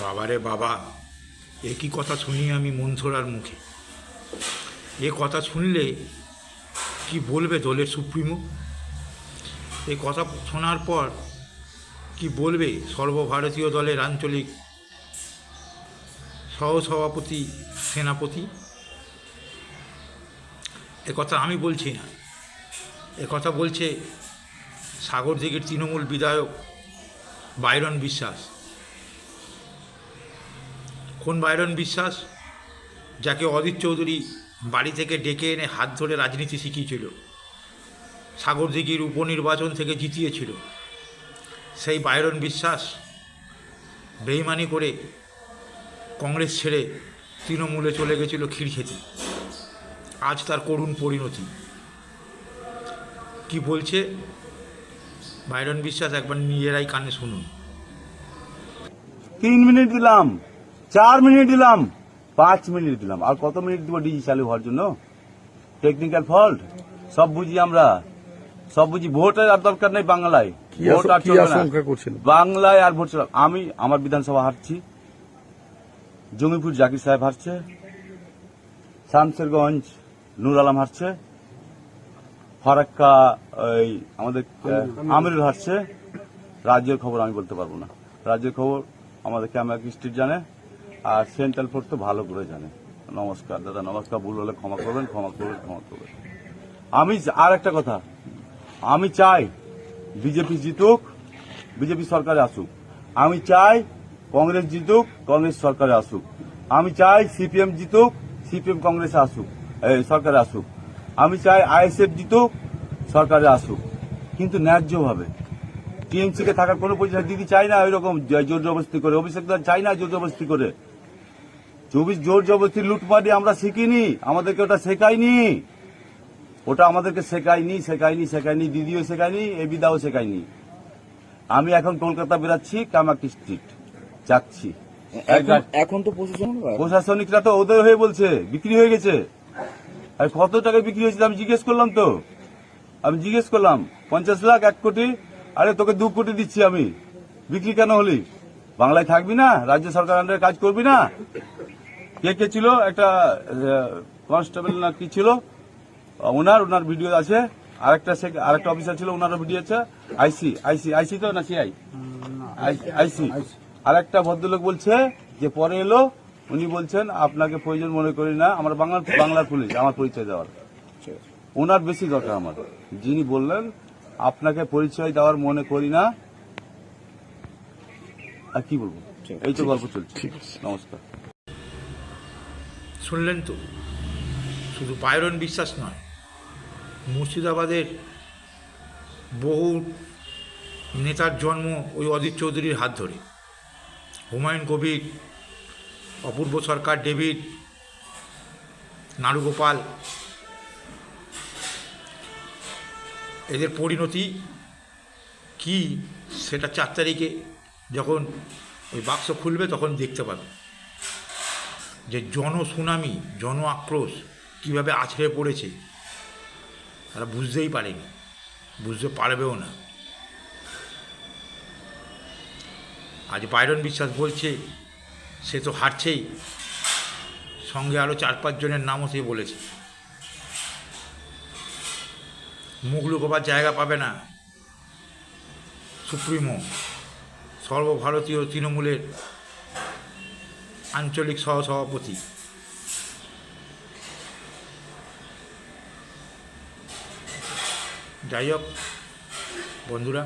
বাবারে বাবা, একই কথা শুনি আমি মন্থরার মুখে। এ কথা শুনলে কি বলবে দলের সুপ্রিমো? এই কথা শোনার পর কি বলবে সর্বভারতীয় দলের আঞ্চলিক সহসভাপতি সেনাপতি? এ কথা আমি বলছি না, এ কথা বলছে সাগরদিঘির তৃণমূল বিধায়ক বাইরন বিশ্বাস। কোন বাইরন বিশ্বাস? যাকে অদিত চৌধুরী বাড়ি থেকে ডেকে এনে হাত ধরে রাজনীতি শিখিয়েছিল, সাগরদিঘির উপনির্বাচন থেকে জিতিয়েছিল। সেই বাইরন বিশ্বাস বেইমানি করে কংগ্রেস ছেড়ে তৃণমূলে চলে গেছিল ক্ষীর খেতে। আজ তার করুণ পরিণতি। কি বলছে বাইরন বিশ্বাস একবার নিজেরাই কানে শুনুন। 3 মিনিট দিলাম, 4 মিনিট দিলাম, 5 মিনিট দিলাম, আর কত মিনিট দিব ডিজি চালু হওয়ার জন্য? টেকনিক্যাল ফল্ট সব বুঝি আমরা, সব বুঝি। ভোটের আর দরকার নেই বাংলায়, ভোট আর চলবে না বাংলায়, আর ভোট চলবে। আমি আমার বিধানসভা হারছি, জঙ্গিপুর জাকির সাহেব হারছে, শামসেরগঞ্জ নূর আলম হারছে, ফারাক্কা ওই আমাদের আমিরুল হারছে। রাজ্যের খবর আমি বলতে পারবো না, রাজ্যের খবর আমাদের ক্যামেরা স্ট্রিট জানে, আর সেন্ট্রাল ফোর্স তো ভালো করে জানে। নমস্কার দাদা, নমস্কার। ভুল হলে ক্ষমা করবেন, ক্ষমা করবেন, ক্ষমা করবেন। আমি আর একটা কথা, আমি চাই বিজেপি জিতুক, বিজেপি সরকারে আসুক। আমি চাই কংগ্রেস জিতুক, কংগ্রেস সরকারে আসুক। আমি চাই সিপিএম জিতুক, সিপিএম কংগ্রেসে আসুক, সরকারে আসুক। আমি চাই আইএসএফ জিতুক, সরকারে আসুক, কিন্তু ন্যায্যভাবে। টিএমসি কে থাকার কোনো পজিশন দিদি চাই না ওই রকম জোর জবরদস্তি করে। অভিষেক দল চাই না জোর জবরদস্তি করে। 24 জোর জবরদস্তি লুটপাটি আমরা শিখিনি, আমাদেরকে ওটা শেখায়নি, ওটা আমাদেরকে শেখায়নি, দিদিও শেখায়নি, এবিদাও শেখায়নি। আমি এখন কলকাতা বেরাচ্ছি, কামাকি স্ট্রিট যাচ্ছি। এখন তো প্রশাসনিকরা তো ওদের হয়ে বলছে বিক্রি হয়ে গেছে। আর কত টাকায় বিক্রি হয়েছে আমি জিজ্ঞেস করলাম, তো আমি জিজ্ঞেস করলাম 50 লাখ, 1 কোটি। আরে তোকে 2 কোটি দিচ্ছি আমি, বিক্রি কেন হলি? বাংলায় থাকবি না? রাজ্য সরকার আন্ডারে কাজ করবি না? কে ছিল? একটা কনস্টেবল না কি ছিল, ওনার ভিডিও আছে। আরেকটা অফিসার ছিল, ওনারও ভিডিও আছে। আইসি তো না সিআই, আইসি। আরেকটা ভদ্রলোক বলছে যে পরে এলো, উনি বলছেন আপনাকে প্রয়োজন মনে করি না, আমার বাংলার পুলিশ আমার পরিচয় দেওয়ার। ওনার বেশি দরকার আমার, যিনি বললেন আপনাকে পরিচয় দেওয়ার মনে করি না। আর কি বলবো, এই তো গল্প চলছে। নমস্কার। শুনলেন তো, শুধু বাইরন বিশ্বাস নয়, মুর্শিদাবাদের বহু নেতার জন্ম ওই অদিত চৌধুরীর হাত ধরে। হুমায়ুন কবির, অপূর্ব সরকার, ডেভিড, নারুগোপাল, এদের পরিণতি কি সেটা 4 তারিখে যখন ওই বাক্স খুলবে তখন দেখতে পাবে যে জনসুনামি, জন আক্রোশ কীভাবে আছড়ে পড়েছে। তারা বুঝতেই পারেনি, বুঝতে পারবেও না। আজ বাইরন বিশ্বাস বলছে সে তো হারছেই, সঙ্গে আরও 4-5 জনের নামও সে বলেছে। মুখ লুকোবার জায়গা পাবে না সুপ্রিমো, সর্বভারতীয় তৃণমূলের আঞ্চলিক সহসভাপতি। যাই হোক বন্ধুরা,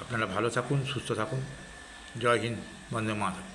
আপনারা ভালো থাকুন, সুস্থ থাকুন। জয় হিন্দ, বন্দে মাতরম।